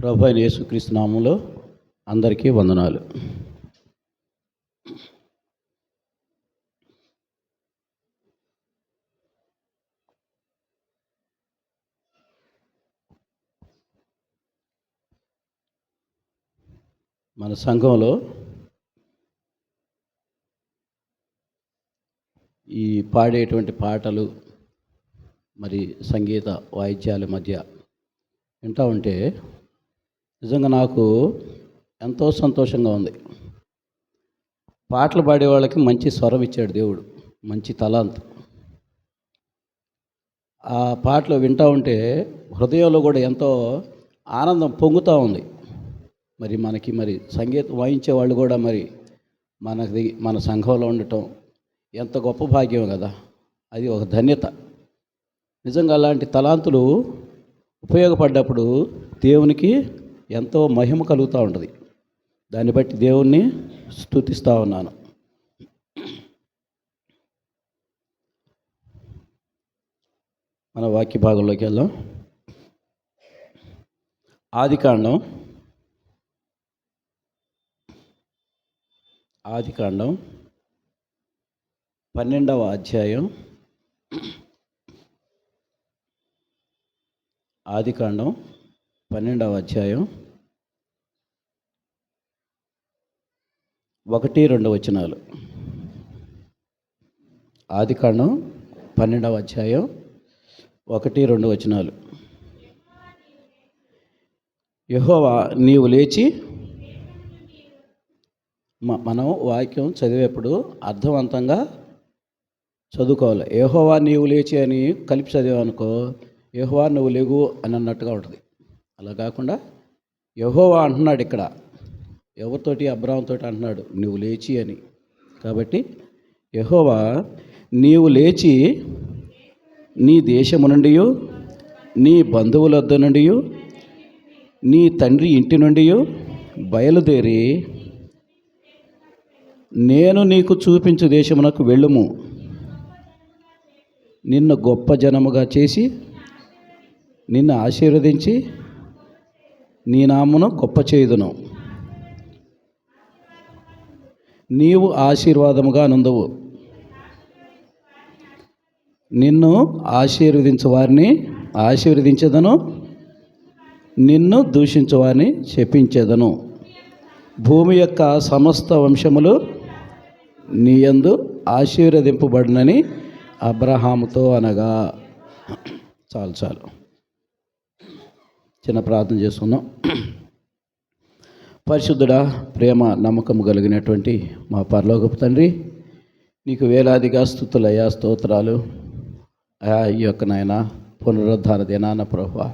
ప్రభు అయిన యేసుక్రీస్తు నామములో అందరికీ వందనాలు. మన సంఘంలో ఈ పాడేటువంటి పాటలు మరి సంగీత వాయిద్యాల మధ్య వింటూ ఉంటే నిజంగా నాకు ఎంతో సంతోషంగా ఉంది. పాటలు పాడే వాళ్ళకి మంచి స్వరం ఇచ్చాడు దేవుడు, మంచి తలాంతు. ఆ పాటలు వింటూ ఉంటే హృదయంలో కూడా ఎంతో ఆనందం పొంగుతూ ఉంది. మరి సంగీతం వాయించే వాళ్ళు కూడా మన సంఘంలో ఉండటం ఎంత గొప్ప భాగ్యం కదా, అది ఒక ధన్యత. నిజంగా అలాంటి తలాంతులు ఉపయోగపడ్డప్పుడు దేవునికి ఎంతో మహిమ కలుగుతూ ఉంటుంది. దాన్ని బట్టి దేవుణ్ణి స్తుతిస్తూ ఉన్నాను. మన వాక్య భాగంలోకి వెళ్దాం. ఆదికాండం 12వ అధ్యాయం. ఆదికాండం 12వ అధ్యాయం 1-2 వచనాలు. ఆదికాండం 12వ అధ్యాయం 1-2 వచనాలు. యెహోవా నీవు లేచి, మనం వాక్యం చదివేప్పుడు అర్థవంతంగా చదువుకోవాలి. యెహోవా నీవు లేచి అని కలిపి చదివామనుకో, యెహోవా నువ్వు లేగు అని అన్నట్టుగా ఉంటుంది. అలా కాకుండా యెహోవా అంటున్నాడు. ఇక్కడ ఎవరితోటి? అబ్రాహాముతో అంటున్నాడు నువ్వు లేచి అని. కాబట్టి యెహోవా నీవు లేచి నీ దేశము నుండి, నీ బంధువుల వద్ద నుండి, నీ తండ్రి ఇంటి నుండి బయలుదేరి నేను నీకు చూపించు దేశమునకు వెళ్ళుము. నిన్ను గొప్ప జనముగా చేసి నిన్ను ఆశీర్వదించి నీ నామమును గొప్ప చేయుదును. నీవు ఆశీర్వాదముగా నుందువు. నిన్ను ఆశీర్వదించు వారిని ఆశీర్వదించెదను, నిన్ను దూషించు వారిని శపించెదను. భూమి యొక్క సమస్త వంశములు నీ యందు ఆశీర్వదింపబడునని అబ్రహాముతో అనగా. చాలు చిన్న ప్రార్థన చేసుకుందాం. పరిశుద్ధుడా, ప్రేమ నమ్మకము కలిగినటువంటి మా పరలోకపు తండ్రి, నీకు వేలాదిగా స్తుతులయ్యా, స్తోత్రాలు అయా. ఈ యొక్క నాయన పునరుద్ధార దినాన ప్రభువా,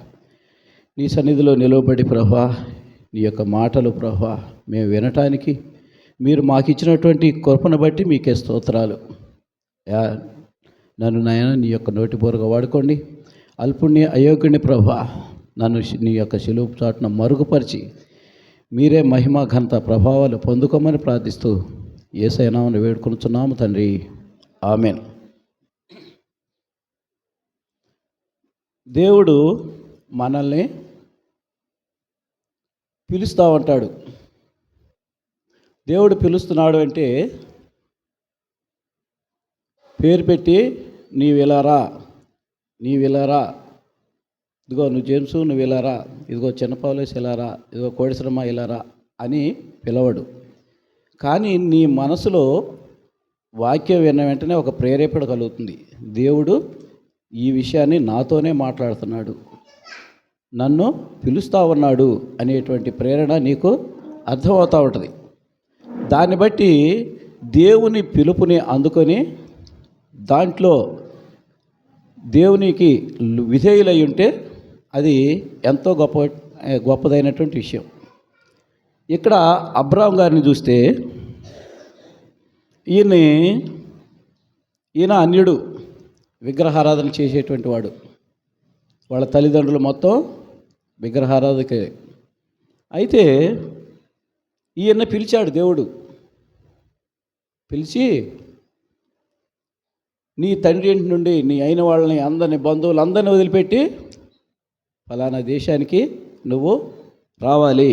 నీ సన్నిధిలో నిలవబడి ప్రభువా, నీ యొక్క మాటలు ప్రభువా మేము వినటానికి మీరు మాకు ఇచ్చినటువంటి కృపను బట్టి మీకే స్తోత్రాలు అయా. నన్ను నాయన నీ యొక్క నోటి బోరుగా వాడుకోండి. అల్పుణ్ణి అయోగ్యుని ప్రభువా, నన్ను నీ యొక్క శిలువ చాటున మరుగుపరిచి మీరే మహిమ ఘనత ప్రభావాలు పొందుకోమని ప్రార్థిస్తూ యేసయ్య నామమున వేడుకొనుచున్నాము తండ్రి, ఆమేన్. దేవుడు మనల్ని పిలుస్తూ ఉంటాడు. దేవుడు పిలుస్తున్నాడు అంటే పేరు పెట్టి నీవిలారా, ఇదిగో నువ్వు జేమ్సు నువ్వు ఇలారా, ఇదిగో చిన్న పౌలేస్ ఇలారా, ఇదిగో కోడిశ్రమ ఇలారా అని పిలవడు. కానీ నీ మనసులో వాక్యం విన్న వెంటనే ఒక ప్రేరేపణ కలుగుతుంది. దేవుడు ఈ విషయాన్ని నాతోనే మాట్లాడుతున్నాడు, నన్ను పిలుస్తూ ఉన్నాడు అనేటువంటి ప్రేరణ నీకు అర్థమవుతూ ఉంటుంది. దాన్ని బట్టి దేవుని పిలుపుని అందుకొని దాంట్లో దేవునికి విధేయులై ఉంటే అది ఎంతో గొప్పదైనటువంటి విషయం. ఇక్కడ అబ్రాహాం గారిని చూస్తే ఈయన అన్యుడు, విగ్రహారాధన చేసేటువంటి వాడు. వాళ్ళ తల్లిదండ్రులు మొత్తం విగ్రహారాధకే. అయితే ఈయన పిలిచాడు దేవుడు. పిలిచి నీ తండ్రి ఇంటి నుండి నీ అయిన వాళ్ళని అందరినీ బంధువులు అందరినీ వదిలిపెట్టి ఫలానా దేశానికి నువ్వు రావాలి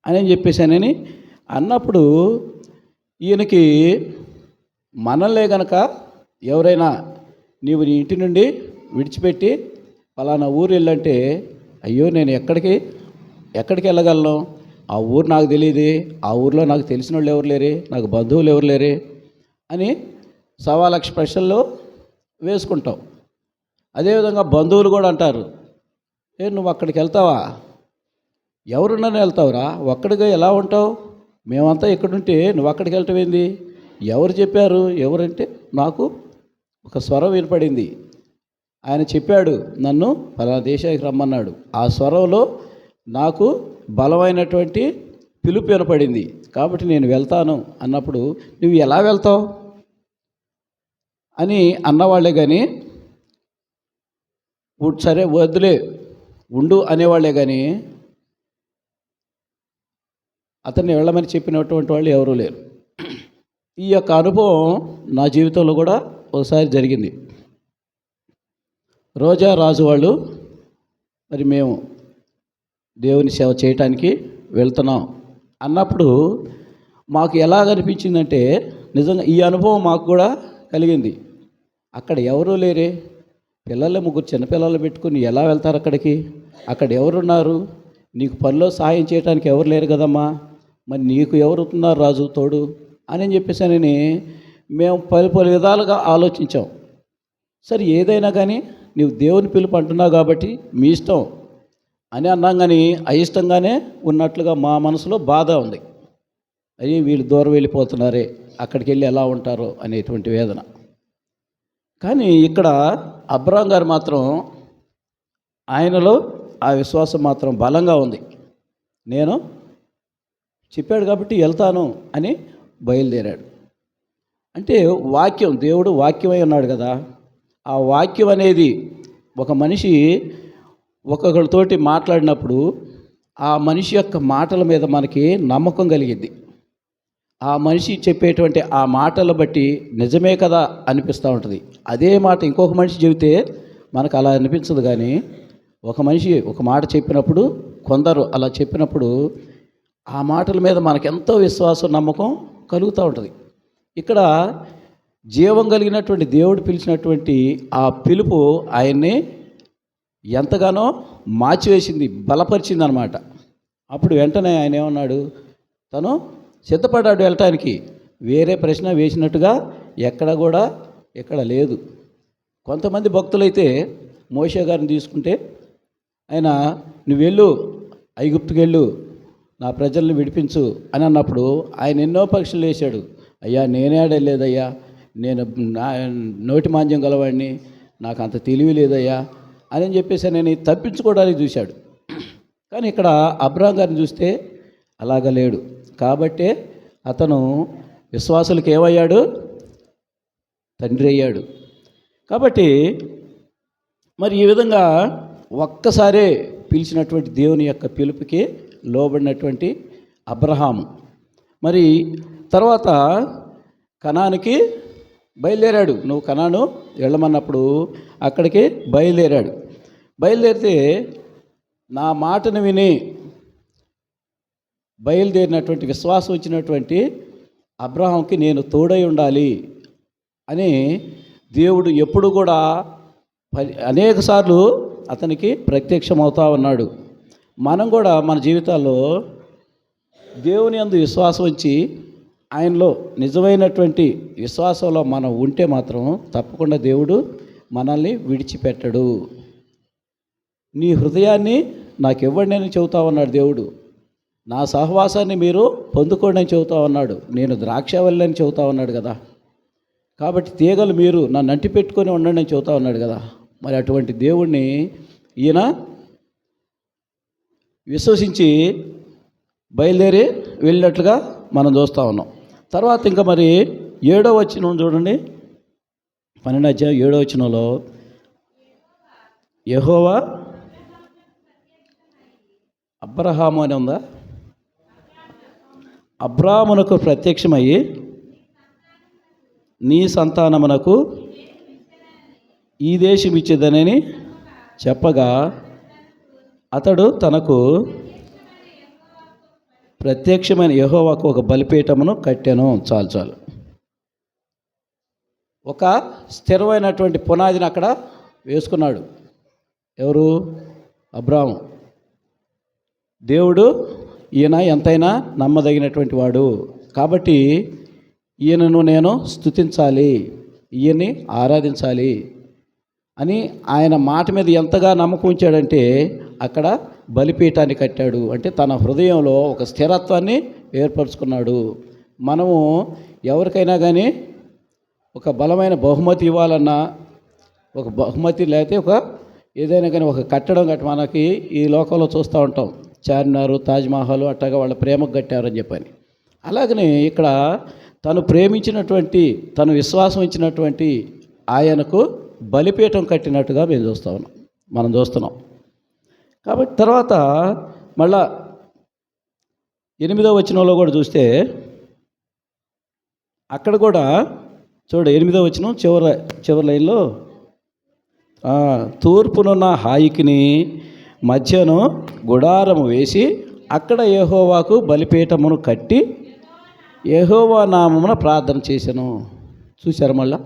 అని చెప్పేసానని అన్నప్పుడు ఈయనకి మనల్నే గనక ఎవరైనా నీవు నీ ఇంటి నుండి విడిచిపెట్టి పలానా ఊరు వెళ్ళంటే, అయ్యో నేను ఎక్కడికి వెళ్ళగలను, ఆ ఊరు నాకు తెలియదు, ఆ ఊరిలో నాకు తెలిసిన వాళ్ళు ఎవరు లేరే, నాకు బంధువులు ఎవరు లేరే అని 1,00,000 ప్రశ్నలు వేసుకుంటాం. అదేవిధంగా బంధువులు కూడా అంటారు, నువ్వు అక్కడికి వెళ్తావా, ఎవరున్నా వెళ్తావురా, ఒక్కడిగా ఎలా ఉంటావు, మేమంతా ఇక్కడుంటే నువ్వు అక్కడికి వెళ్ళటం ఏంది, ఎవరు చెప్పారు, ఎవరంటే నాకు ఒక స్వరం వినపడింది, ఆయన చెప్పాడు నన్ను పలానా దేశానికి రమ్మన్నాడు, ఆ స్వరంలో నాకు బలమైనటువంటి పిలుపు వినపడింది, కాబట్టి నేను వెళ్తాను అన్నప్పుడు నువ్వు ఎలా వెళ్తావు అని అన్నవాళ్లే కానీ, సరే వద్దులే ఉండు అనేవాళ్లే కానీ అతన్ని వెళ్ళమని చెప్పినటువంటి వాళ్ళు ఎవరూ లేరు. ఈ యొక్క అనుభవం నా జీవితంలో కూడా ఒకసారి జరిగింది. రోజా రాజు వాళ్ళు మరి మేము దేవుని సేవ చేయటానికి వెళ్తున్నాం అన్నప్పుడు మాకు ఎలాగనిపించిందంటే, నిజంగా ఈ అనుభవం మాకు కూడా కలిగింది. అక్కడ ఎవరూ లేరే, పిల్లలు 3 చిన్నపిల్లలు పెట్టుకుని ఎలా వెళ్తారు అక్కడికి, అక్కడ ఎవరున్నారు, నీకు పనిలో సాయం చేయడానికి ఎవరు లేరు కదమ్మా, మరి నీకు ఎవరుతున్నారు రాజు తోడు అని చెప్పేసానని మేము పలు విధాలుగా ఆలోచించాం. సరే ఏదైనా కానీ నీవు దేవుని పిలుపు అంటున్నావు కాబట్టి మీ ఇష్టం అని అన్నాం, కానీ అయిష్టంగానే ఉన్నట్లుగా మా మనసులో బాధ ఉంది. అయ్యి వీళ్ళు దూరం వెళ్ళిపోతున్నారే, అక్కడికి వెళ్ళి ఎలా ఉంటారో అనేటువంటి వేదన. కానీ ఇక్కడ అబ్రాం గారు మాత్రం ఆయనలో ఆ విశ్వాసం మాత్రం బలంగా ఉంది. నేను చెప్పాడు కాబట్టి వెళ్తాను అని బయలుదేరాడు. అంటే వాక్యం, దేవుడు వాక్యమై ఉన్నాడు కదా, ఆ వాక్యం అనేది ఒక మనిషి ఒక్కొక్కరితోటి మాట్లాడినప్పుడు ఆ మనిషి యొక్క మాటల మీద మనకి నమ్మకం కలిగింది. ఆ మనిషి చెప్పేటువంటి ఆ మాటలు బట్టి నిజమే కదా అనిపిస్తూ ఉంటుంది. అదే మాట ఇంకొక మనిషి చెబితే మనకు అలా అనిపించదు. కానీ ఒక మనిషి ఒక మాట చెప్పినప్పుడు, కొందరు అలా చెప్పినప్పుడు ఆ మాటల మీద మనకెంతో విశ్వాసం, నమ్మకం కలుగుతూ ఉంటుంది. ఇక్కడ జీవం కలిగినటువంటి దేవుడు పిలిచినటువంటి ఆ పిలుపు ఆయన్ని ఎంతగానో మార్చివేసింది, బలపరిచింది అన్నమాట. అప్పుడు వెంటనే ఆయన ఏమన్నాడు, తను సిద్ధపడ్డాడు వెళ్ళటానికి. వేరే ప్రశ్న వేసినట్టుగా ఎక్కడ లేదు. కొంతమంది భక్తులైతే మోషే గారిని తీసుకుంటే ఆయన నువ్వు వెళ్ళు, ఐగుప్తుకి వెళ్ళు, నా ప్రజల్ని విడిపించు అని అన్నప్పుడు ఆయన ఎన్నో పరీక్షలు వేశాడు. అయ్యా నేనే వెళ్ళలేదయ్యా, నేను నోటి మాంద్యం గలవాడిని, నాకు అంత తెలివి లేదయ్యా అని చెప్పేసి నేను తప్పించుకోవడానికి చూశాడు. కానీ ఇక్కడ అబ్రాం గారిని చూస్తే అలాగ లేడు. కాబట్టే అతను విశ్వాసులకు ఏమయ్యాడు, తండ్రి అయ్యాడు. కాబట్టి మరి ఈ విధంగా ఒక్కసారే పిలిచినటువంటి దేవుని యొక్క పిలుపుకి లోబడినటువంటి అబ్రహాము మరి తర్వాత కనానుకి బయలుదేరాడు. నువ్వు కనాను వెళ్ళమన్నప్పుడు అక్కడికి బయలుదేరాడు. బయలుదేరితే నా మాటను విని బయలుదేరినటువంటి విశ్వాసం వచ్చినటువంటి అబ్రహాంకి నేను తోడై ఉండాలి అని దేవుడు ఎప్పుడు కూడా అనేక సార్లు అతనికి ప్రత్యక్షమవుతా ఉన్నాడు. మనం కూడా మన జీవితాల్లో దేవుని యందు విశ్వాసం వచ్చి ఆయనలో నిజమైనటువంటి విశ్వాసంలో మనం ఉంటే మాత్రం తప్పకుండా దేవుడు మనల్ని విడిచిపెట్టడు. నీ హృదయాన్ని నాకు ఇవ్వండి అని చెబుతా ఉన్నాడు దేవుడు. నా సహవాసాన్ని మీరు పొందుకోండి అని చెబుతా ఉన్నాడు. నేను ద్రాక్షవల్లి అని చెబుతా ఉన్నాడు కదా. కాబట్టి తీగలు మీరు నన్ను అంటి పెట్టుకొని ఉండండి అని చెబుతా ఉన్నాడు కదా. మరి అటువంటి దేవుణ్ణి ఈయన విశ్వసించి బయలుదేరి వెళ్ళినట్లుగా మనం చూస్తూ ఉన్నాం. తర్వాత ఇంకా మరి 7వ వచనం చూడండి, 12వ అధ్యాయం 7వ వచనంలో యెహోవా అబ్రహాము అని ఉందా, అబ్రామునకు ప్రత్యక్షమయ్యి నీ సంతానమునకు ఈ దేశం ఇచ్చేదనని చెప్పగా అతడు తనకు ప్రత్యక్షమైన యెహోవాకు ఒక బలిపీఠమును కట్టాను. చాలు చాలు. ఒక స్థిరమైనటువంటి పునాదిని అక్కడ వేసుకున్నాడు. ఎవరు? అబ్రాము. దేవుడు ఈయన ఎంతైనా నమ్మదగినటువంటి వాడు కాబట్టి ఈయనను నేను స్తుతించాలి, ఈయన్ని ఆరాధించాలి అని ఆయన మాట మీద ఎంతగా నమ్మకం ఉంచాడంటే అక్కడ బలిపీఠాన్ని కట్టాడు. అంటే తన హృదయంలో ఒక స్థిరత్వాన్ని ఏర్పరచుకున్నాడు. మనము ఎవరికైనా కానీ ఒక బలమైన బహుమతి ఇవ్వాలన్నా, ఒక బహుమతి లేకపోతే ఒక ఏదైనా కానీ ఒక కట్టడం గట్టి మనకి ఈ లోకంలో చూస్తూ ఉంటాం. చార్మినారు, తాజ్మహల్ అట్టగా వాళ్ళ ప్రేమకు కట్టారని చెప్పని. అలాగనే ఇక్కడ తను ప్రేమించినటువంటి, తను విశ్వాసం ఇచ్చినటువంటి ఆయనకు బలిపీఠం కట్టినట్టుగా మనం చూస్తున్నాం. కాబట్టి తర్వాత మళ్ళా 8వ వచనంలో కూడా చూస్తే అక్కడ కూడా చూడ 8వ వచనం చివరి లైన్లో తూర్పునున్న హాయికిని మధ్యను గుడారము వేసి అక్కడ యెహోవాకు బలిపీఠమును కట్టి యెహోవా నామమున ప్రార్థన చేశాను. చూశారు మళ్ళా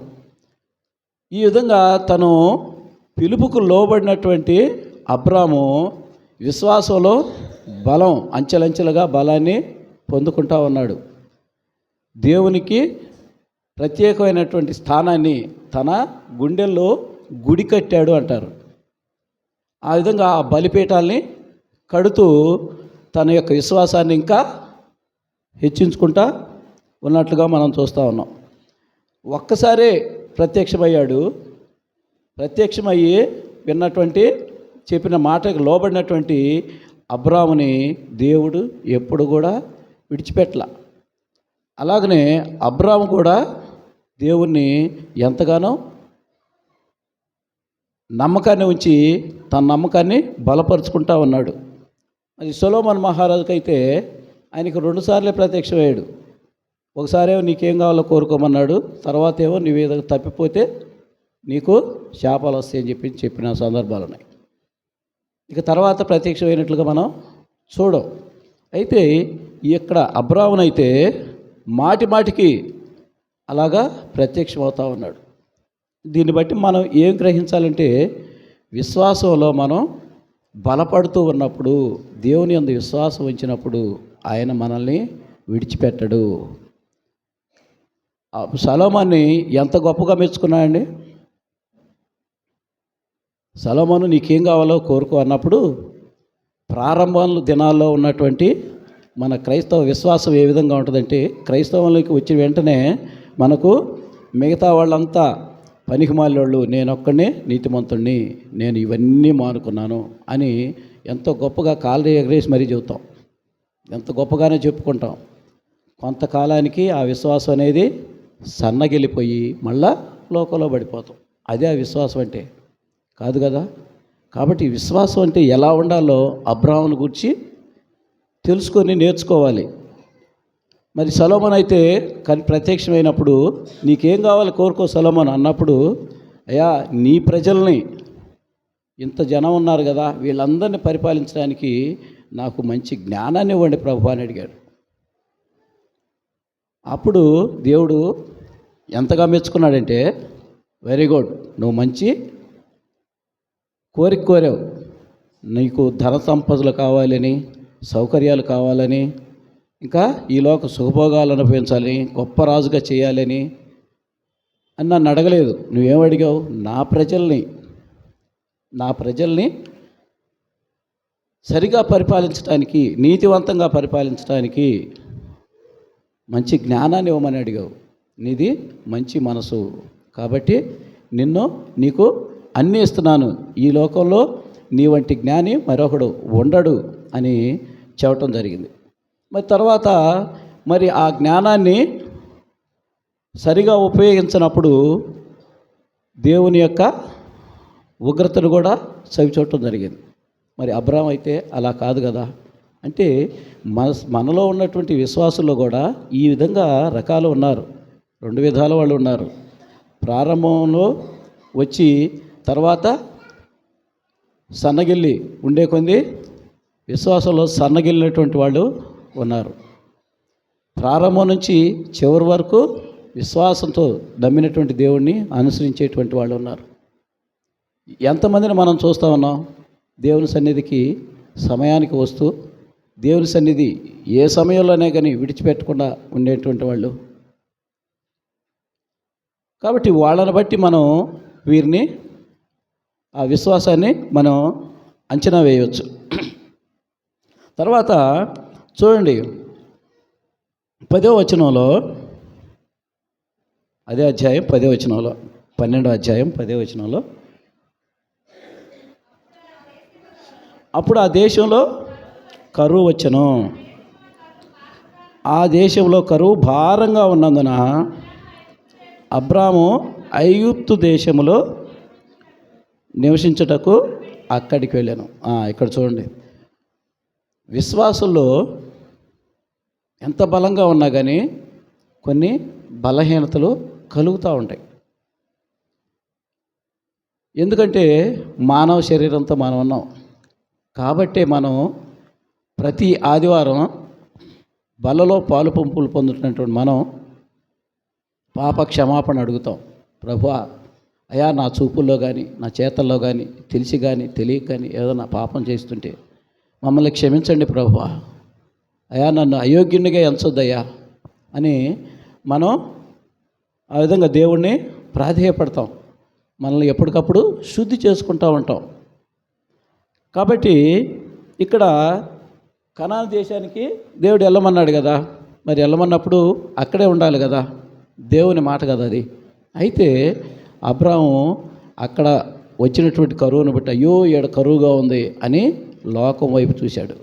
ఈ విధంగా తను పిలుపుకు లోబడినటువంటి అబ్రాము విశ్వాసంలో బలం అంచెలంచెలుగా బలాన్ని పొందుకుంటా ఉన్నాడు. దేవునికి ప్రత్యేకమైనటువంటి స్థానాన్ని తన గుండెల్లో గుడి కట్టాడు అంటారు. ఆ విధంగా ఆ బలిపీఠాల్ని కడుతూ తన యొక్క విశ్వాసాన్ని ఇంకా హెచ్చించుకుంటా ఉన్నట్లుగా మనం చూస్తూ ఉన్నాం. ఒక్కసారే ప్రత్యక్షమయ్యాడు. ప్రత్యక్షమయ్యి విన్నటువంటి చెప్పిన మాటకు లోబడినటువంటి అబ్రాముని దేవుడు ఎప్పుడు కూడా విడిచిపెట్టల. అలాగనే అబ్రాము కూడా దేవుణ్ణి ఎంతగానో నమ్మకాన్ని ఉంచి తన నమ్మకాన్ని బలపరుచుకుంటా ఉన్నాడు. అది సొలొమోను మహారాజుకైతే ఆయనకు 2 సార్లే ప్రత్యక్షమయ్యాడు. ఒకసారేమో నీకేం కావాలో కోరుకోమన్నాడు, తర్వాత ఏమో నీ మీద తప్పిపోతే నీకు శాపాలు వస్తాయని చెప్పిన సందర్భాలు ఉన్నాయి. ఇక తర్వాత ప్రత్యక్షమైనట్లుగా మనం చూడం. అయితే ఇక్కడ అబ్రామునైతే మాటి మాటికి అలాగా ప్రత్యక్షమవుతూ ఉన్నాడు. దీన్ని బట్టి మనం ఏం గ్రహించాలంటే విశ్వాసంలో మనం బలపడుతూ ఉన్నప్పుడు, దేవుని యందు విశ్వాసం ఉంచినప్పుడు ఆయన మనల్ని విడిచిపెట్టడు. సొలొమోన్ని ఎంత గొప్పగా మెచ్చుకున్నాడండి. సొలొమోను నీకేం కావాలో కోరుకో అన్నప్పుడు ప్రారంభ దినాల్లో ఉన్నటువంటి మన క్రైస్తవ విశ్వాసం ఏ విధంగా ఉంటుందంటే, క్రైస్తవంలోకి వచ్చిన వెంటనే మనకు మిగతా వాళ్ళంతా పనికిమాలినోళ్ళు, నేనొక్కడినే నీతిమంతుణ్ణి, నేను ఇవన్నీ మానుకున్నాను అని ఎంతో గొప్పగా కాళ్ళు ఎగరేసి మరీ చెబుతాం. ఎంత గొప్పగానే చెప్పుకుంటాం. కొంతకాలానికి ఆ విశ్వాసం అనేది సన్నగిలిపోయి మళ్ళా లోకంలో పడిపోతాం. అదే ఆ విశ్వాసం అంటే కాదు కదా. కాబట్టి విశ్వాసం అంటే ఎలా ఉండాలో అబ్రాహామును గురించి తెలుసుకొని నేర్చుకోవాలి. మరి సొలొమోను అయితే ప్రత్యక్షమైనప్పుడు నీకేం కావాలి కోరుకో సొలొమోను అన్నప్పుడు, అయ్యా నీ ప్రజల్ని, ఇంత జనం ఉన్నారు కదా, వీళ్ళందరినీ పరిపాలించడానికి నాకు మంచి జ్ఞానాన్ని ఇవ్వండి ప్రభు అని అడిగాడు. అప్పుడు దేవుడు ఎంతగా మెచ్చుకున్నాడంటే, వెరీ గుడ్, నువ్వు మంచి కోరిక కోరావు, నీకు ధన సంపదలు కావాలని, సౌకర్యాలు కావాలని, ఇంకా ఈలోక సుఖభోగాలు అనుభవించాలని, గొప్ప రాజుగా చేయాలని అని నన్ను అడగలేదు. నువ్వేం అడిగావు? నా ప్రజల్ని సరిగా పరిపాలించడానికి, నీతివంతంగా పరిపాలించడానికి మంచి జ్ఞానాన్ని ఇవ్వమని అడిగావు. నీది మంచి మనసు కాబట్టి నీకు అన్నీ ఇస్తున్నాను, ఈ లోకంలో నీ వంటి జ్ఞాని మరొకడు ఉండడు అని చెప్పటం జరిగింది. మరి తర్వాత ఆ జ్ఞానాన్ని సరిగా ఉపయోగించినప్పుడు దేవుని యొక్క ఉగ్రతను కూడా చవిచూడటం జరిగింది. మరి అబ్రాహాము అయితే అలా కాదు కదా. అంటే మనలో ఉన్నటువంటి విశ్వాసుల్లో కూడా ఈ విధంగా రకాలు ఉన్నారు, 2 విధాల వాళ్ళు ఉన్నారు. ప్రారంభంలో వచ్చి తర్వాత సన్నగిల్లి ఉండే కొంది విశ్వాసంలో సన్నగిల్లినటువంటి వాళ్ళు ఉన్నారు. ప్రారంభం నుంచి చివరి వరకు విశ్వాసంతో నమ్మినటువంటి దేవుణ్ణి అనుసరించేటువంటి వాళ్ళు ఉన్నారు. ఎంతమందిని మనం చూస్తూ ఉన్నాం దేవుని సన్నిధికి సమయానికి వస్తూ దేవుని సన్నిధి ఏ సమయంలోనే కానీ విడిచిపెట్టకుండా ఉండేటువంటి వాళ్ళు. కాబట్టి వాళ్ళని బట్టి మనం వీరిని ఆ విశ్వాసాన్ని మనం అంచనా వేయవచ్చు. తర్వాత చూడండి 10వ వచనంలో, అదే అధ్యాయం 10వ వచనంలో, 12వ అధ్యాయం 10వ వచనంలో, అప్పుడు ఆ దేశంలో కరువు వచ్చెను. ఆ దేశంలో కరువు భారంగా ఉన్నందున అబ్రాము ఐగుప్తు దేశంలో నివసించుటకు అక్కడికి వెళ్ళాను. ఇక్కడ చూడండి, విశ్వాసంలో ఎంత బలంగా ఉన్నా కానీ కొన్ని బలహీనతలు కలుగుతూ ఉంటాయి. ఎందుకంటే మానవ శరీరంతో మనం ఉన్నాం కాబట్టే మనం ప్రతి ఆదివారం బలలో పాలు పంపులు పొందుతున్నటువంటి మనం పాప క్షమాపణ అడుగుతాం. ప్రభువా, అయా నా చూపుల్లో కానీ నా చేతల్లో కానీ తెలిసి కానీ తెలియక కానీ ఏదైనా పాపం చేస్తుంటే మమ్మల్ని క్షమించండి ప్రభువా, అయా నన్ను అయోగ్యునిగా ఎంచొద్దయ్యా అని మనం ఆ విధంగా దేవుణ్ణి ప్రాధేయపడతాం. మనల్ని ఎప్పటికప్పుడు శుద్ధి చేసుకుంటూ ఉంటాం. కాబట్టి ఇక్కడ కనాను దేశానికి దేవుడు వెళ్ళమన్నాడు కదా, మరి వెళ్ళమన్నప్పుడు అక్కడే ఉండాలి కదా, దేవుని మాట కదా అది. అయితే అబ్రాము అక్కడ వచ్చినటువంటి కరువును బట్టి అయ్యో ఈడ కరువుగా ఉంది అని లోకం వైపు చూశాడు.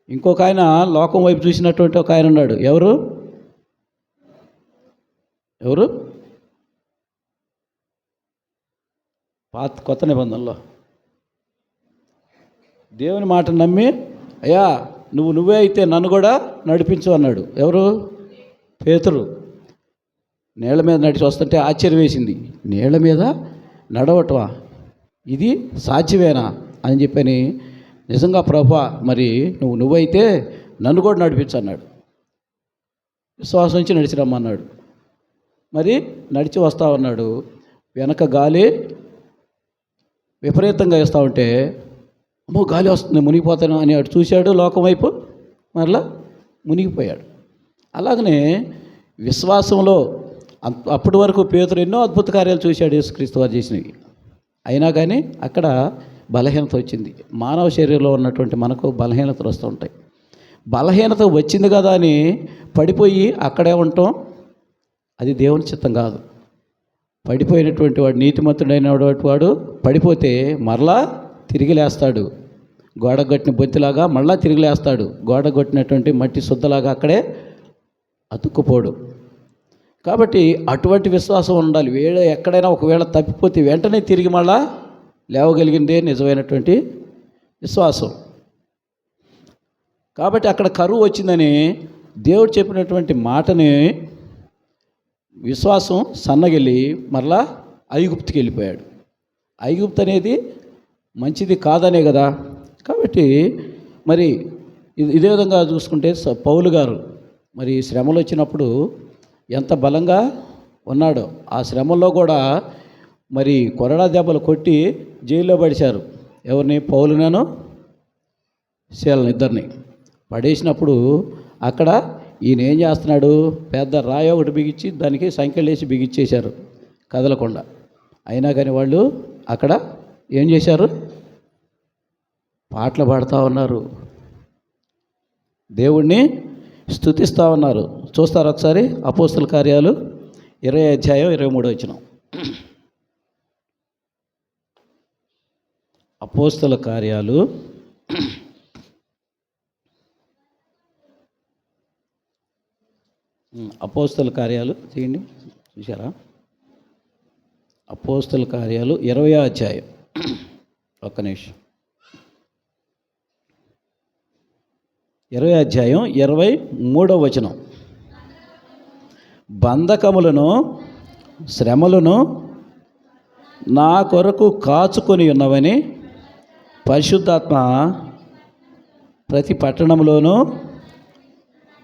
ఇంకొక ఆయన లోకం వైపు చూసినటువంటి ఒక ఆయన ఉన్నాడు. ఎవరు కొత్త నిబంధనలో దేవుని మాట నమ్మి అయ్యా నువ్వే అయితే నన్ను కూడా నడిపించు అన్నాడు. ఎవరు? పేతురు. నీళ్ల మీద నడిచి వస్తుంటే ఆశ్చర్యం వేసింది. నీళ్ల మీద నడవటమా, ఇది సాధ్యమేనా అని చెప్పని, నిజంగా ప్రభువా మరి నువ్వైతే నన్ను కూడా నడిపించు అన్నాడు. విశ్వాసం నుంచి నడిచి రమ్మన్నాడు. మరి నడిచి వస్తా ఉన్నాడు. వెనక గాలి విపరీతంగా వేస్తూ ఉంటే అమ్మో గాలి వస్తుంది మునిగిపోతాను అని అటు చూశాడు లోకం వైపు, మరలా మునిగిపోయాడు. అలాగనే విశ్వాసంలో అప్పటి వరకు పేతురు ఎన్నో అద్భుత కార్యాలు చూశాడు యేసుక్రీస్తు వారు చేసినవి. అయినా కానీ అక్కడ బలహీనత వచ్చింది. మానవ శరీరంలో ఉన్నటువంటి మనకు బలహీనతలు వస్తూ ఉంటాయి. బలహీనత వచ్చింది కదా అని పడిపోయి అక్కడే ఉండటం అది దేవుని చిత్తం కాదు. పడిపోయినటువంటి వాడు, నీతిమంతుడైన వాడు పడిపోతే మరలా తిరిగి లేస్తాడు. గోడగొట్టిన బొత్తిలాగా మళ్ళా తిరిగి లేస్తాడు. గోడగొట్టినటువంటి మట్టి శుద్ధలాగా అక్కడే అతుక్కుపోడు. కాబట్టి అటువంటి విశ్వాసం ఉండాలి. ఎక్కడైనా ఒకవేళ తప్పిపోతే వెంటనే తిరిగి మళ్ళా లేవగలిగిందే నిజమైనటువంటి విశ్వాసం. కాబట్టి అక్కడ కరువు వచ్చిందని దేవుడు చెప్పినటువంటి మాటని విశ్వాసం సన్నగిల్లి మరలా ఐగుప్తుకి వెళ్ళిపోయాడు. ఐగుప్తు అనేది మంచిది కాదనే కదా. కాబట్టి మరి ఇదే విధంగా చూసుకుంటే పౌలు గారు మరి శ్రమలు వచ్చినప్పుడు ఎంత బలంగా ఉన్నాడో, ఆ శ్రమల్లో కూడా మరి కొరడా దెబ్బలు కొట్టి జైల్లో పడిచారు. ఎవరిని? పౌలునను శీలను ఇద్దరిని పడేసినప్పుడు అక్కడ ఈయన ఏం చేస్తున్నాడు, పెద్ద రాయి ఒకటి బిగించి దానికి సంఖ్యలు వేసి బిగించేశారు కదలకుండా. అయినా కానీ వాళ్ళు అక్కడ ఏం చేశారు? పాటలు పాడుతూ ఉన్నారు, దేవుణ్ణి స్తుతిస్తూ ఉన్నారు. చూస్తారు ఒకసారి అపోస్తల కార్యాలు 20వ అధ్యాయం 23వ వచనం. అపోస్తల కార్యాలు 20వ చూసారా? అపోస్తల కార్యాలు 20వ అధ్యాయం, ఒక్క నిమిషం. 20వ అధ్యాయం 23వ వచనం. బంధకములను శ్రమలను నా కొరకు కాచుకొని ఉన్నవని పరిశుద్ధాత్మ ప్రతి పట్టణంలోనూ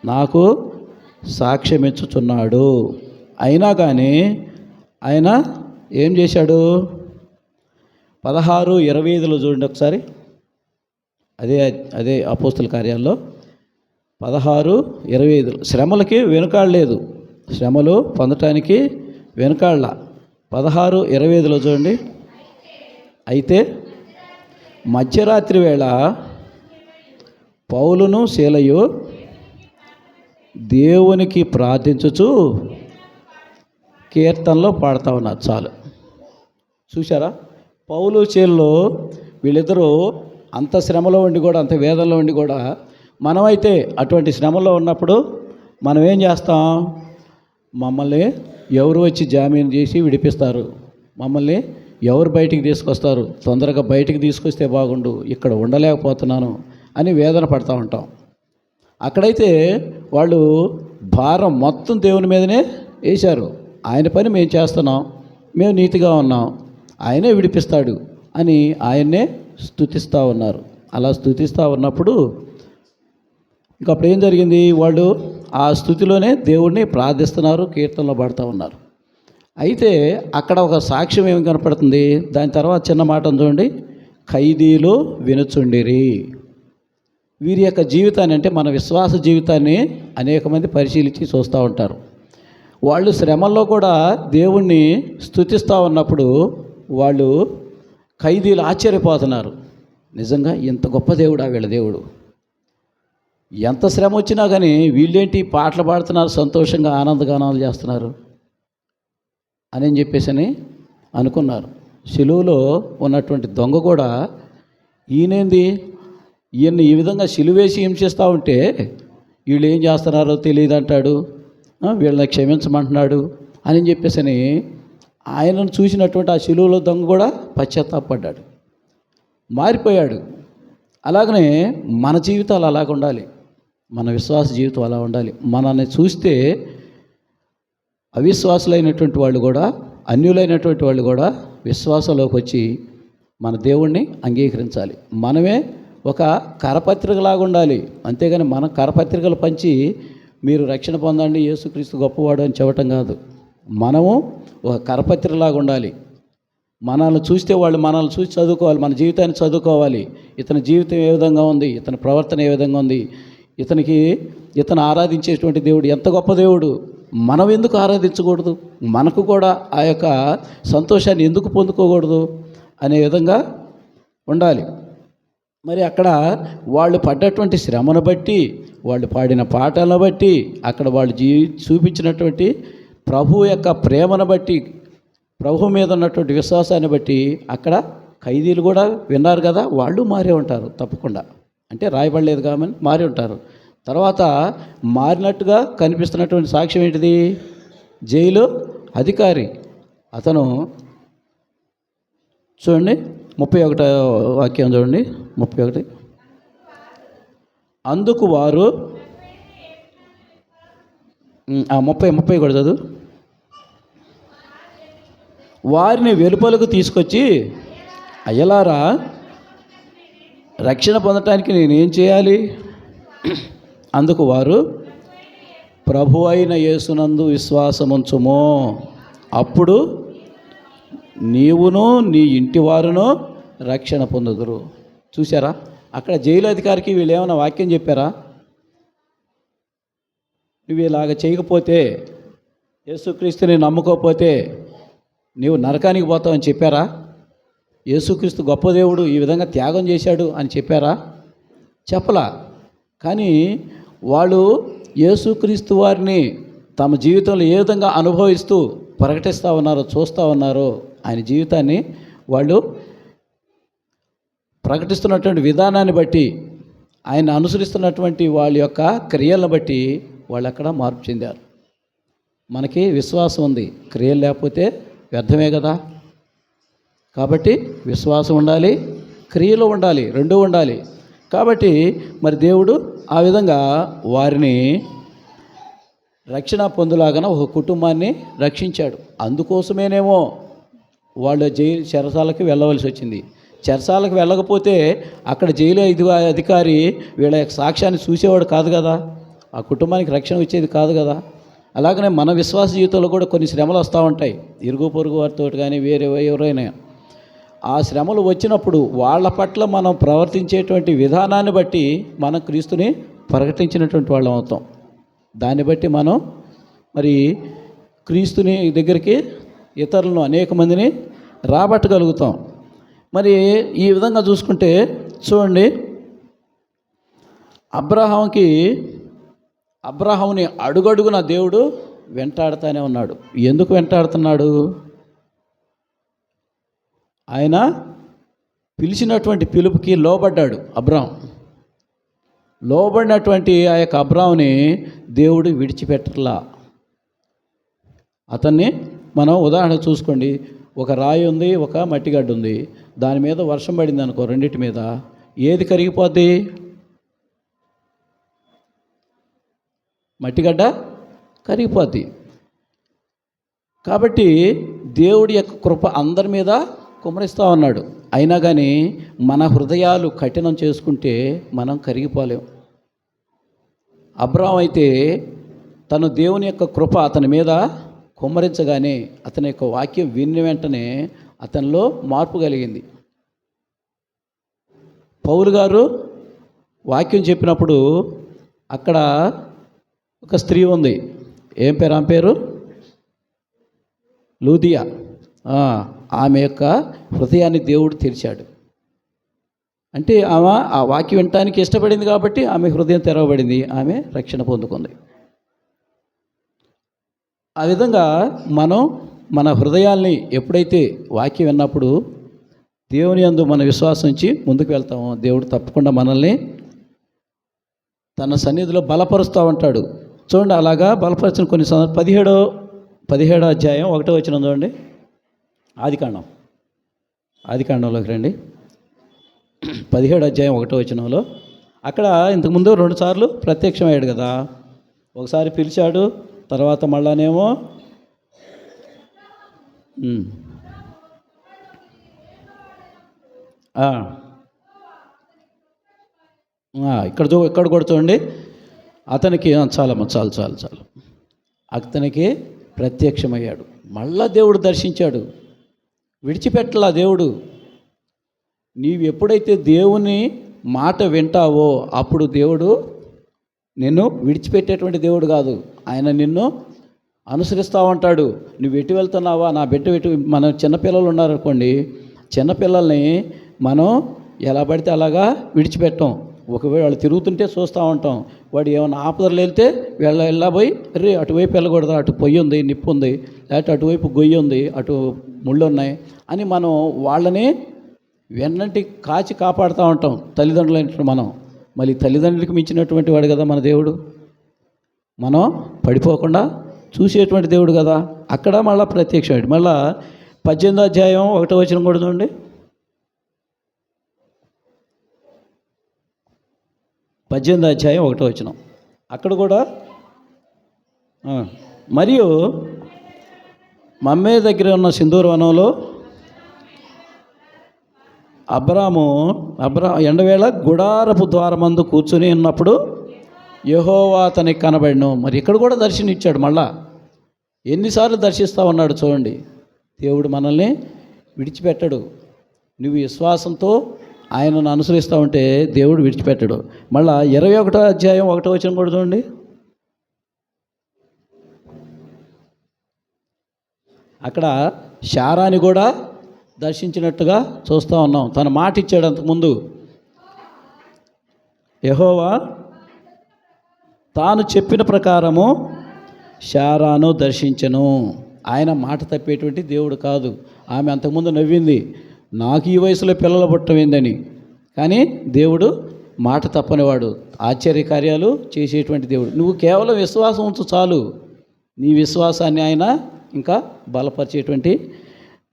నాకు సాక్ష్యమిచ్చుచున్నాడు. అయినా కానీ ఆయన ఏం చేశాడు? 16:25 చూడండి ఒకసారి. అదే అపోస్తుల కార్యాల్లో 16:25. శ్రమలకి వెనుకాడలేదు, శ్రమలు పొందటానికి వెనుకాడల. 16:25 చూడండి. అయితే మధ్యరాత్రి వేళ పౌలును శీలయు దేవునికి ప్రార్థించుచు కీర్తనలో పాడుతూ ఉన్నారు. చాలు. చూసారా? పౌలు శీలలో వీళ్ళిద్దరూ అంత శ్రమలో ఉండి కూడా, అంత వేదనలో ఉండి కూడా, మనమైతే అటువంటి శ్రమలో ఉన్నప్పుడు మనం ఏం చేస్తాం? మమ్మల్ని ఎవరు వచ్చి జామీన్ చేసి విడిపిస్తారు, మమ్మల్ని ఎవరు బయటికి తీసుకొస్తారు, తొందరగా బయటికి తీసుకొస్తే బాగుండు, ఇక్కడ ఉండలేకపోతున్నాను అని వేదన పడుతూ ఉంటాం. అక్కడైతే వాళ్ళు భారం మొత్తం దేవుని మీదనే వేశారు. ఆయన పని మేము చేస్తున్నాం, మేము నీతిగా ఉన్నాం, ఆయనే విడిపిస్తాడు అని ఆయన్నే స్తుతిస్తూ ఉన్నారు. అలా స్తుతిస్తూ ఉన్నప్పుడు ఇంకప్పుడు ఏం జరిగింది? వాళ్ళు ఆ స్థుతిలోనే దేవుణ్ణి ప్రార్థిస్తున్నారు, కీర్తనలో పడుతూ ఉన్నారు. అయితే అక్కడ ఒక సాక్ష్యం ఏమి కనపడుతుంది? దాని తర్వాత చిన్న మాట చూడండి. ఖైదీలు వినుచుండిరి. వీరి యొక్క జీవితాన్ని, అంటే మన విశ్వాస జీవితాన్ని అనేక మంది పరిశీలించి చూస్తూ ఉంటారు. వాళ్ళు శ్రమల్లో కూడా దేవుణ్ణి స్తుతిస్తూ ఉన్నప్పుడు వాళ్ళు ఖైదీలు ఆశ్చర్యపోతున్నారు. నిజంగా ఇంత గొప్ప దేవుడా వీళ్ళ దేవుడు, ఎంత శ్రమ వచ్చినా కానీ వీళ్ళేంటి పాటలు పాడుతున్నారు, సంతోషంగా ఆనందగానాలు చేస్తున్నారు అని చెప్పేసి అనుకున్నారు. సిలువలో ఉన్నటువంటి దొంగ కూడా ఈయనేంది, ఈయన్ని ఈ విధంగా సిలువేసి హింసిస్తూ ఉంటే వీళ్ళు ఏం చేస్తున్నారో తెలియదు అంటాడు, వీళ్ళని క్షమించమంటున్నాడు అని చెప్పేసి ఆయనను చూసినటువంటి ఆ సిలువలో దొంగ కూడా పశ్చాత్తాపడ్డాడు, మారిపోయాడు. అలాగనే మన జీవితాలు అలాగ ఉండాలి, మన విశ్వాస జీవితం అలా ఉండాలి. మనల్ని చూస్తే అవిశ్వాసులైనటువంటి వాళ్ళు కూడా, అన్యులైనటువంటి వాళ్ళు కూడా విశ్వాసంలోకి వచ్చి మన దేవుణ్ణి అంగీకరించాలి. మనమే ఒక కరపత్రికలాగా ఉండాలి, అంతేగాని మన కరపత్రికలు పంచి మీరు రక్షణ పొందండి, యేసుక్రీస్తు గొప్పవాడు అని చెప్పటం కాదు. మనము ఒక కరపత్రికలాగా ఉండాలి. మనల్ని చూస్తే వాళ్ళు మనల్ని చూసి చదువుకోవాలి, మన జీవితాన్ని చదువుకోవాలి. ఇతని జీవితం ఏ విధంగా ఉంది, ఇతని ప్రవర్తన ఏ విధంగా ఉంది, ఇతను ఆరాధించేటువంటి దేవుడు ఎంత గొప్ప దేవుడు, మనం ఎందుకు ఆరాధించకూడదు, మనకు కూడా ఆ యొక్క సంతోషాన్ని ఎందుకు పొందుకోకూడదు అనే విధంగా ఉండాలి. మరి అక్కడ వాళ్ళు పడ్డటువంటి శ్రమను బట్టి, వాళ్ళు పాడిన పాటలను బట్టి, అక్కడ వాళ్ళు చూపించినటువంటి ప్రభు యొక్క ప్రేమను బట్టి, ప్రభు మీద ఉన్నటువంటి విశ్వాసాన్ని బట్టి అక్కడ ఖైదీలు కూడా విన్నారు కదా, వాళ్ళు మారే ఉంటారు తప్పకుండా. అంటే రాయబడలేదు కాబట్టి మారి ఉంటారు. తర్వాత మారినట్టుగా కనిపిస్తున్నటువంటి సాక్ష్యం ఏంటిది? జైలు అధికారి అతను చూడండి, 31వ వాక్యం చూడండి, 31. అందుకు వారు 30 కూడా చదువు. వారిని వెలుపలకు తీసుకొచ్చి, అయ్యలారా, రక్షణ పొందటానికి నేనేం చేయాలి? అందుకు వారు, ప్రభు అయిన యేసునందు విశ్వాసముంచుము, అప్పుడు నీవును నీ ఇంటి వారును రక్షణ పొందుదురు. చూసారా? అక్కడ జైలు అధికారికి వీళ్ళు ఏమైనా వాక్యం చెప్పారా? నువ్వు ఇలాగ చేయకపోతే, యేసుక్రీస్తుని నమ్ముకోకపోతే నీవు నరకానికి పోతావని చెప్పారా? యేసుక్రీస్తు గొప్ప దేవుడు, ఈ విధంగా త్యాగం చేశాడు అని చెప్పారా? చెప్పలా. కానీ వాళ్ళు యేసుక్రీస్తు వారిని తమ జీవితంలో ఏ విధంగా అనుభవిస్తూ ప్రకటిస్తూ ఉన్నారో, చూస్తూ ఉన్నారో, ఆయన జీవితాన్ని వాళ్ళు ప్రకటిస్తున్నటువంటి విధానాన్ని బట్టి, ఆయన అనుసరిస్తున్నటువంటి వాళ్ళ యొక్క క్రియలను బట్టి వాళ్ళు అక్కడ మార్పు చెందారు. మనకి విశ్వాసం ఉంది, క్రియలు లేకపోతే వ్యర్థమే కదా. కాబట్టి విశ్వాసం ఉండాలి, క్రియలు ఉండాలి, రెండూ ఉండాలి. కాబట్టి మరి దేవుడు ఆ విధంగా వారిని రక్షణ పొందులాగానే ఒక కుటుంబాన్ని రక్షించాడు. అందుకోసమేనేమో వాళ్ళు చెరసాలకి వెళ్ళవలసి వచ్చింది. చెరసాలకు వెళ్ళకపోతే అక్కడ జైలు అధికారి వీళ్ళ యొక్క సాక్ష్యాన్ని చూసేవాడు కాదు కదా, ఆ కుటుంబానికి రక్షణ వచ్చేది కాదు కదా. అలాగనే మన విశ్వాస జీవితంలో కూడా కొన్ని శ్రమలు వస్తూ ఉంటాయి, ఇరుగు పొరుగు వారితో కానీ వేరే ఎవరైనా. ఆ శ్రమలు వచ్చినప్పుడు వాళ్ళ పట్ల మనం ప్రవర్తించేటువంటి విధానాన్ని బట్టి మనం క్రీస్తుని ప్రకటించినటువంటి వాళ్ళం అవుతాం. దాన్ని బట్టి మనం మరి క్రీస్తుని దగ్గరికి ఇతరులను అనేక మందిని రాబట్టగలుగుతాం. మరి ఈ విధంగా చూసుకుంటే చూడండి, అబ్రహాముని అడుగడుగున దేవుడు వెంటాడుతూనే ఉన్నాడు. ఎందుకు వెంటాడుతున్నాడు? ఆయన పిలిచినటువంటి పిలుపుకి లోబడ్డాడు అబ్రాహం. లోబడినటువంటి ఆ యొక్క అబ్రాహాముని దేవుడు విడిచిపెట్టలా. అతన్ని మనం ఉదాహరణ చూసుకోండి, ఒక రాయి ఉంది, ఒక మట్టిగడ్డ ఉంది, దాని మీద వర్షం పడింది అనుకో, రెండింటి మీద ఏది కరిగిపోద్ది? మట్టిగడ్డ కరిగిపోద్ది. కాబట్టి దేవుడి యొక్క కృప అందరి మీద కుమ్మరిస్తూ ఉన్నాడు. అయినా కానీ మన హృదయాలు కఠినం చేసుకుంటే మనం కరిగిపోలేం. అబ్రాహాము అయితే తను దేవుని యొక్క కృప అతని మీద కుమ్మరించగానే అతని యొక్క వాక్యం విన్న వెంటనే అతనిలో మార్పు కలిగింది. పౌలు గారు వాక్యం చెప్పినప్పుడు అక్కడ ఒక స్త్రీ ఉంది, ఏం పేరు? ఆమె పేరు లూదియా. ఆమె యొక్క హృదయాన్ని దేవుడు తెరిచాడు. అంటే ఆమె ఆ వాక్యం వినటానికి ఇష్టపడింది కాబట్టి ఆమె హృదయం తెరవబడింది, ఆమె రక్షణ పొందుకుంది. ఆ విధంగా మనం మన హృదయాల్ని ఎప్పుడైతే వాక్యం విన్నప్పుడు దేవుని యందు మన విశ్వాసం ఉంచి ముందుకు వెళ్తామో దేవుడు తప్పకుండా మనల్ని తన సన్నిధిలో బలపరుస్తూ ఉంటాడు. చూడండి, అలాగా బలపరిచిన కొన్ని 17వ అధ్యాయం 1వ వచనం చూడండి. ఆదికాండంలోకి రండి. 17వ అధ్యాయం 1వ వచనంలో అక్కడ ఇంతకుముందు 2 సార్లు ప్రత్యక్షమయ్యాడు కదా. ఒకసారి పిలిచాడు, తర్వాత మళ్ళానేమో ఇక్కడ కూడా చూడండి, అతనికి చాలు అతనికి ప్రత్యక్షమయ్యాడు. మళ్ళా దేవుడు దర్శించాడు, విడిచిపెట్టలా దేవుడు. నీవు ఎప్పుడైతే దేవుని మాట వింటావో అప్పుడు దేవుడు నిన్ను విడిచిపెట్టేటువంటి దేవుడు కాదు, ఆయన నిన్ను అనుసరిస్తూ ఉంటాడు. నువ్వు ఎటు వెళ్తున్నావా, నా బిడ్డ ఎటు. మన చిన్నపిల్లలు ఉన్నారనుకోండి, చిన్నపిల్లల్ని మనం ఎలా పడితే అలాగా విడిచిపెట్టాం. ఒకవేళ వాళ్ళు తిరుగుతుంటే చూస్తూ ఉంటాం, వాడు ఏమైనా ఆపదలు వెళ్తే వెళ్ళబోయి రే అటువైపు వెళ్ళకూడదు, అటు పొయ్యి ఉంది, నిప్పు ఉంది, లేకపోతే అటువైపు గొయ్యి ఉంది, అటు ముళ్ళు ఉన్నాయి అని మనం వాళ్ళని వెన్నంటి కాపాడుతూ ఉంటాం తల్లిదండ్రులైనటువంటి మనం. మళ్ళీ తల్లిదండ్రులకు మించినటువంటి వాడు కదా మన దేవుడు, మనం పడిపోకుండా చూసేటువంటి దేవుడు కదా. అక్కడ మళ్ళీ ప్రత్యక్షం. మళ్ళీ 18వ అధ్యాయం 1వ వచనం కూడా చూడండి. 18వ అధ్యాయం 1వ వచనం అక్కడ కూడా మరియు మమ్మే దగ్గర ఉన్న సింధూర వనంలో అబ్రాము ఎండవేళ గుడారపు ద్వారమందు కూర్చుని ఉన్నప్పుడు యెహోవా అతనికి కనబడిను. మరి ఇక్కడ కూడా దర్శనమిచ్చాడు. మళ్ళా ఎన్నిసార్లు దర్శిస్తూ ఉన్నాడు చూడండి. దేవుడు మనల్ని విడిచిపెట్టడు. నువ్వు విశ్వాసంతో ఆయనను అనుసరిస్తూ ఉంటే దేవుడు విడిచిపెట్టడు. మళ్ళా 21వ అధ్యాయం 1వ వచనం కూడా చూడండి. అక్కడ శారాని కూడా దర్శించినట్టుగా చూస్తూ ఉన్నాం. తన మాట ఇచ్చాడు అంతకుముందు. యెహోవా తాను చెప్పిన ప్రకారము శారాను దర్శించెను. ఆయన మాట తప్పేటువంటి దేవుడు కాదు. ఆమె అంతకుముందు నవ్వింది, నాకు ఈ వయసులో పిల్లలు పుట్టమైందని. కానీ దేవుడు మాట తప్పనివాడు, ఆశ్చర్యకార్యాలు చేసేటువంటి దేవుడు. నువ్వు కేవలం విశ్వాసం ఉంచు చాలు. నీ విశ్వాసాన్ని ఆయన ఇంకా బలపరిచేటువంటి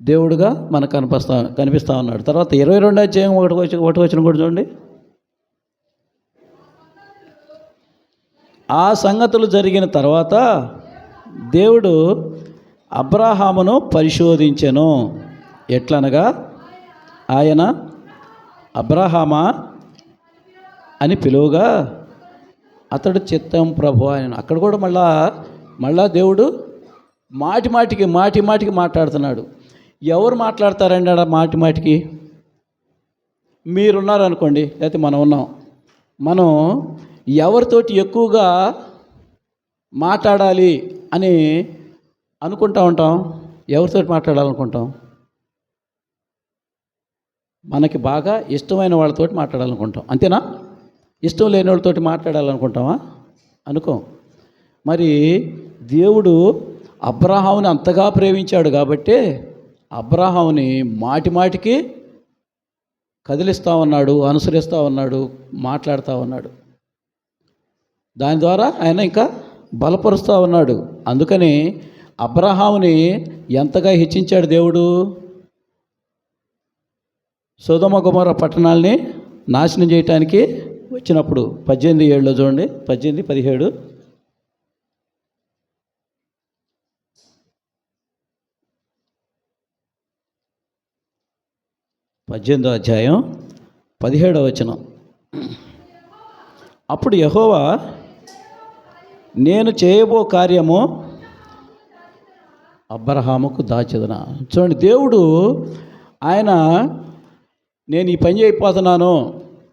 దేవుడుగా మనకు కనిపిస్తూ ఉన్నాడు. తర్వాత 22వ అధ్యాయం 1వ వచనం కూడా చూడండి. ఆ సంగతులు జరిగిన తర్వాత దేవుడు అబ్రాహామును పరిశోధించెను. ఎట్లనగా ఆయన అబ్రహామా అని పిలువగా అతడు చిత్తం ప్రభు ఆయన. అక్కడ కూడా మళ్ళా దేవుడు మాటి మాటికి మాట్లాడుతున్నాడు. ఎవరు మాట్లాడతారండి అక్కడ మాటి మాటికి? మీరున్నారనుకోండి, లేకపోతే మనం ఉన్నాం. మనం ఎవరితోటి ఎక్కువగా మాట్లాడాలి అని అనుకుంటా ఉంటాం? ఎవరితోటి మాట్లాడాలనుకుంటాం? మనకి బాగా ఇష్టమైన వాళ్ళతోటి మాట్లాడాలనుకుంటాం, అంతేనా? ఇష్టం లేని వాళ్ళతోటి మాట్లాడాలనుకుంటామా? అనుకోం. మరి దేవుడు అబ్రహాముని అంతగా ప్రేమించాడు కాబట్టి అబ్రహాముని మాటికి కదిలిస్తూ ఉన్నాడు, అనుసరిస్తూ ఉన్నాడు, మాట్లాడుతూ ఉన్నాడు. దాని ద్వారా ఆయన ఇంకా బలపరుస్తూ ఉన్నాడు. అందుకని అబ్రహాముని ఎంతగా హెచ్చించాడు దేవుడు? సొదొమ గొమొర్రా పట్టణాలని నాశనం చేయటానికి వచ్చినప్పుడు 18:7 చూడండి, 18:17. 18వ అధ్యాయం 17వ వచనం. అప్పుడు యెహోవా, నేను చేయబో కార్యము అబ్రహాముకు దాచెదనా. చూడండి, దేవుడు ఆయన నేను ఈ పని చేయకపోతున్నాను,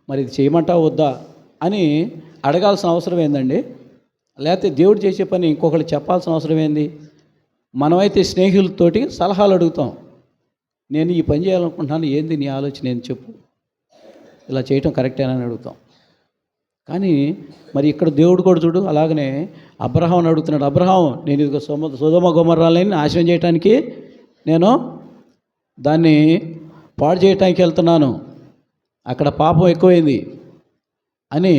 మరి ఇది చేయమంటావా వద్దా అని అడగాల్సిన అవసరం ఏందండి? లేకపోతే దేవుడు చేసే పని ఇంకొకరు చెప్పాల్సిన అవసరం ఏంది? మనమైతే స్నేహితులతోటి సలహాలు అడుగుతాం. నేను ఈ పని చేయాలనుకుంటున్నాను, ఏంది నీ ఆలోచన, ఏంది చెప్పు, ఇలా చేయటం కరెక్టేనని అడుగుతాం. కానీ మరి ఇక్కడ దేవుడు కూడా చూడు అలాగనే అబ్రహాంని అడుగుతున్నాడు. అబ్రహాం, నేను ఇది సొదొమ గొమొర్రాలని నాశనం చేయటానికి, నేను దాన్ని పాడు చేయటానికి వెళ్తున్నాను, అక్కడ పాపం ఎక్కువైంది అని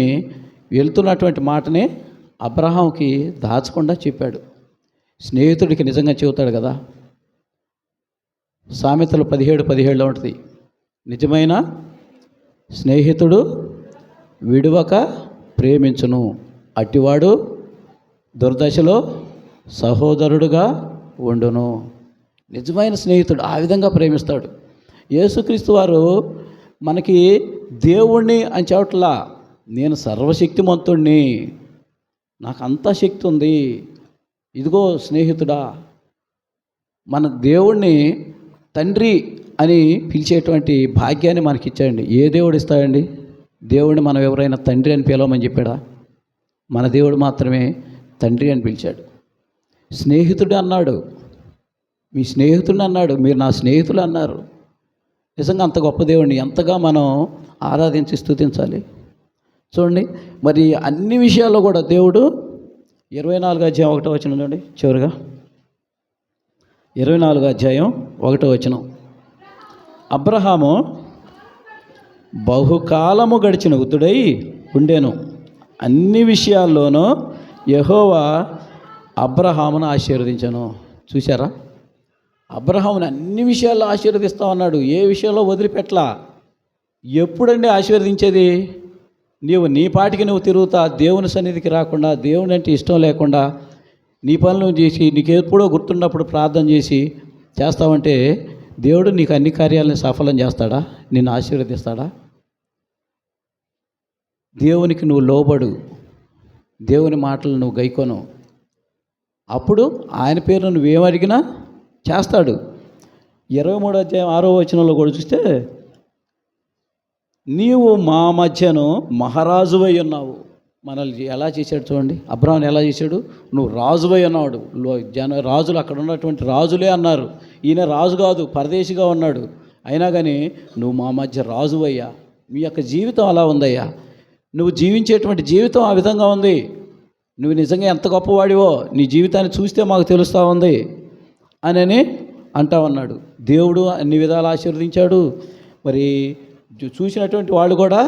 వెళ్తున్నటువంటి మాటని అబ్రహాంకి దాచకుండా చెప్పాడు. స్నేహితుడికి నిజంగా చెబుతాడు కదా. సామెతలు 17:17 ఉంటుంది, నిజమైన స్నేహితుడు విడువక ప్రేమించును, అట్టివాడు దుర్దశలో సహోదరుడుగా ఉండును. నిజమైన స్నేహితుడు ఆ విధంగా ప్రేమిస్తాడు. యేసుక్రీస్తు వారు మనకి దేవుణ్ణి అని చెప్పట్లా, నేను సర్వశక్తిమంతుణ్ణి, నాకు అంతా శక్తి ఉంది, ఇదిగో స్నేహితుడా. మన దేవుణ్ణి తండ్రి అని పిలిచేటువంటి భాగ్యాన్ని మనకి ఇచ్చాడండి. ఏ దేవుడు ఇస్తాడండి? దేవుడిని మనం ఎవరైనా తండ్రి అని పిలవమని చెప్పాడా? మన దేవుడు మాత్రమే తండ్రి అని పిలిచాడు. స్నేహితుడు అన్నాడు, మీ స్నేహితుడు అన్నాడు, మీరు నా స్నేహితులు అన్నారు. నిజంగా అంత గొప్ప దేవుడిని ఎంతగా మనం ఆరాధించి స్తుతించాలి. చూడండి, మరి అన్ని విషయాల్లో కూడా దేవుడు 24వ అధ్యాయం 1వ వచనం చూడండి, చివరిగా 24వ అధ్యాయం 1వ వచనం. అబ్రహాము బహుకాలము గడిచిన వృద్ధుడై ఉండెను, అన్ని విషయాల్లోనూ యెహోవా అబ్రహామును ఆశీర్వదించాను. చూసారా? అబ్రహాముని అన్ని విషయాల్లో ఆశీర్వదిస్తా ఉన్నాడు, ఏ విషయంలో వదిలిపెట్టలా. ఎప్పుడండి ఆశీర్వదించేది? నీవు నీ పాటికి నువ్వు తిరుగుతా, దేవుని సన్నిధికి రాకుండా, దేవుని అంటే ఇష్టం లేకుండా నీ పనులు చేసి, నీకు ఎప్పుడో గుర్తున్నప్పుడు ప్రార్థన చేసి చేస్తావంటే దేవుడు నీకు అన్ని కార్యాలను సఫలం చేస్తాడా? నిన్ను ఆశీర్వదిస్తాడా? దేవునికి నువ్వు లోబడు, దేవుని మాటలు నువ్వు గైకొను, అప్పుడు ఆయన పేరు నువ్వేమడిగినా చేస్తాడు. 23వ అధ్యాయం 6వ వచనంలో కూడా చూస్తే, నీవు మా మధ్యను మహారాజువై ఉన్నావు. మనల్ని ఎలా చేశాడు చూడండి, అబ్రహాముని ఎలా చేశాడు? నువ్వు రాజువై ఉన్నాడు. రాజులు అక్కడ ఉన్నటువంటి రాజులే అన్నారు, ఈయన రాజు కాదు, పరదేశిగా ఉన్నాడు, అయినా కానీ నువ్వు మా మధ్య రాజువయ్యా. మీ యొక్క జీవితం అలా ఉందయ్యా, నువ్వు జీవించేటువంటి జీవితం ఆ విధంగా ఉంది. నువ్వు నిజంగా ఎంత గొప్పవాడివో నీ జీవితాన్ని చూస్తే మాకు తెలుస్తూ ఉంది అని అంటా ఉన్నాడు. దేవుడు అన్ని విధాలు ఆశీర్వదించాడు. మరి చూసినటువంటి వాళ్ళు కూడా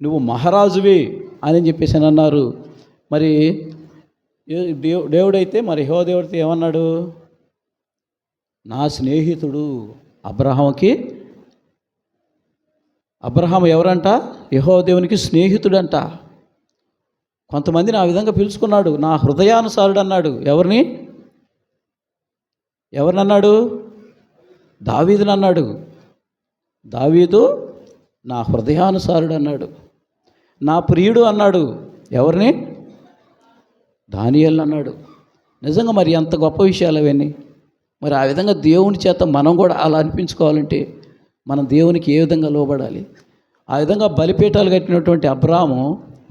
నువ్వు మహారాజువి అని చెప్పేసి అని అన్నారు. మరి దేవుడైతే, మరి యెహోవా దేవుడితో ఏమన్నాడు? నా స్నేహితుడు. అబ్రహాము ఎవరంట? యెహోవా దేవునికి స్నేహితుడంట. కొంతమందిని ఆ విధంగా పిలుచుకున్నాడు, నా హృదయానుసారుడు అన్నాడు. ఎవరినన్నాడు? దావీదుని అన్నాడు. దావీదు నా హృదయానుసారుడు అన్నాడు, నా ప్రియుడు అన్నాడు. ఎవరిని? దానియేలు అన్నాడు. నిజంగా మరి ఎంత గొప్ప విషయాలు అవన్నీ. మరి ఆ విధంగా దేవుని చేత మనం కూడా అలా అనిపించుకోవాలంటే మనం దేవునికి ఏ విధంగా లోబడాలి? ఆ విధంగా బలిపీఠాలు కట్టినటువంటి అబ్రాహాము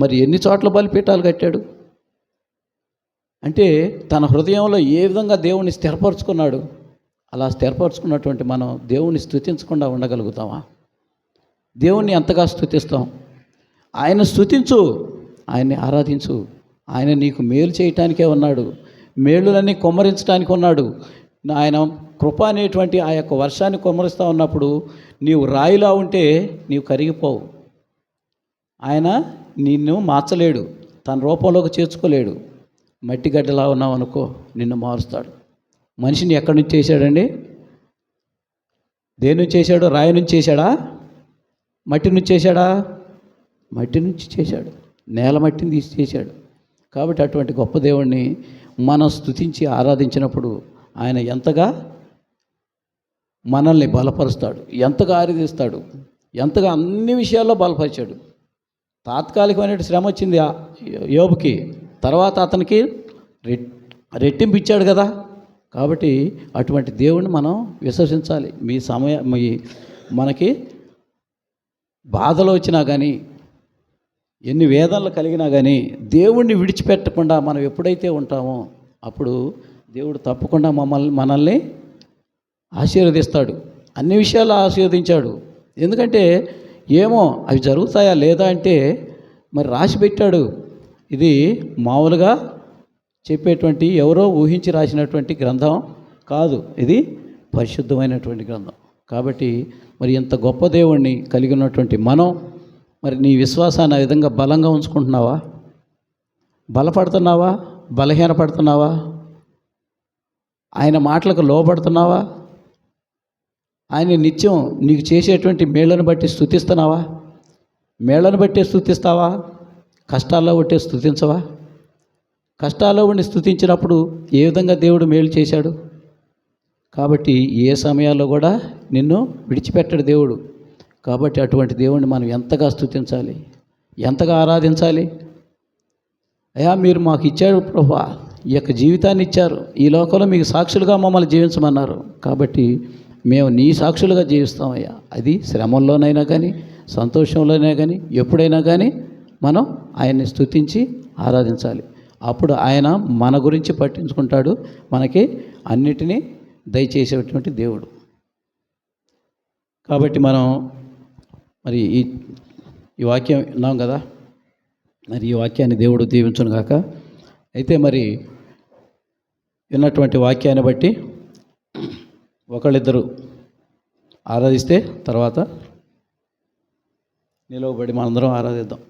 మరి ఎన్ని చోట్ల బలిపీఠాలు కట్టాడు అంటే తన హృదయంలో ఏ విధంగా దేవుణ్ణి స్థిరపరచుకున్నాడు. అలా స్థిరపరచుకున్నటువంటి మనం దేవుణ్ణి స్తుతించకుండా ఉండగలుగుతామా? దేవుణ్ణి ఎంతగా స్తుతిస్తాం? ఆయన స్తుతించు, ఆయన్ని ఆరాధించు. ఆయన నీకు మేలు చేయటానికే ఉన్నాడు, మేలులన్నీ కుమ్మరించడానికి ఉన్నాడు. ఆయన కృప అనేటువంటి ఆ యొక్క వర్షాన్ని కుమ్మరిస్తూ ఉన్నప్పుడు నీవు రాయిలా ఉంటే నీవు కరిగిపోవు. ఆయన నిన్ను మార్చలేడు, తన రూపంలోకి చేర్చుకోలేడు. మట్టి గడ్డలా ఉన్నావు అనుకో, నిన్ను మారుస్తాడు. మనిషిని ఎక్కడి నుంచి చేశాడండి? దేని నుంచి చేశాడు? రాయి నుంచి చేశాడా? మట్టి నుంచి చేశాడా? మట్టి నుంచి చేశాడు, నేల మట్టిని తీసి చేశాడు. కాబట్టి అటువంటి గొప్ప దేవుణ్ణి మనం స్తుతించి ఆరాధించినప్పుడు ఆయన ఎంతగా మనల్ని బలపరుస్తాడు, ఎంతగా ఆరాధిస్తాడు, ఎంతగా అన్ని విషయాల్లో బలపరిచాడు. తాత్కాలికమైన శ్రమ వచ్చింది యోబుకి, తర్వాత అతనికి రెట్టింపు ఇచ్చాడు కదా. కాబట్టి అటువంటి దేవుణ్ణి మనం విశ్వసించాలి. మనకి బాధలు వచ్చినా కానీ, ఎన్ని వేదనలు కలిగినా కానీ దేవుణ్ణి విడిచిపెట్టకుండా మనం ఎప్పుడైతే ఉంటామో అప్పుడు దేవుడు తప్పకుండా మనల్ని ఆశీర్వదిస్తాడు. అన్ని విషయాల్లో ఆశీర్వదించాడు. ఎందుకంటే ఏమో అవి జరుగుతాయా లేదా అంటే మరి రాసి పెట్టాడు. ఇది మామూలుగా చెప్పేటువంటి ఎవరో ఊహించి రాసినటువంటి గ్రంథం కాదు, ఇది పరిశుద్ధమైనటువంటి గ్రంథం. కాబట్టి మరి ఇంత గొప్ప దేవుణ్ణి కలిగి ఉన్నటువంటి మనం మరి నీ విశ్వాసాన్ని ఆ విధంగా బలంగా ఉంచుకుంటున్నావా? బలపడుతున్నావా? బలహీనపడుతున్నావా? ఆయన మాటలకు లోబడుతున్నావా? ఆయన నిత్యం నీకు చేసేటువంటి మేళ్లను బట్టి స్తుతిస్తున్నావా? మేళ్లను బట్టి స్తుతిస్తావా? కష్టాల్లో ఉంటే స్తుతించవా? కష్టాల్లో ఉండి స్తుతించినప్పుడు ఏ విధంగా దేవుడు మేలు చేశాడు? కాబట్టి ఏ సమయాల్లో కూడా నిన్ను విడిచిపెట్టడు దేవుడు. కాబట్టి అటువంటి దేవుణ్ణి మనం ఎంతగా స్తుతించాలి, ఎంతగా ఆరాధించాలి. అయ్యా మీరు మాకు ఇచ్చారు ప్రభువా, ఈ యొక్క జీవితాన్ని ఇచ్చారు, ఈ లోకంలో మీకు సాక్షులుగా మమ్మల్ని జీవించమన్నారు. కాబట్టి మేము నీ సాక్షులుగా జీవిస్తామయ్యా. అది శ్రమంలోనైనా కానీ, సంతోషంలోనైనా కానీ, ఎప్పుడైనా కానీ మనం ఆయన్ని స్తుతించి ఆరాధించాలి. అప్పుడు ఆయన మన గురించి పట్టించుకుంటాడు, మనకి అన్నిటినీ దయచేసేటువంటి దేవుడు. కాబట్టి మనం మరి ఈ వాక్యం విన్నాం కదా, మరి ఈ వాక్యాన్ని దేవుడు దీవించును గాక. అయితే మరి విన్నటువంటి వాక్యాన్ని బట్టి ఒకళ్ళిద్దరు ఆరాధిస్తే తర్వాత నిలవబడి మనందరం ఆరాధిద్దాం.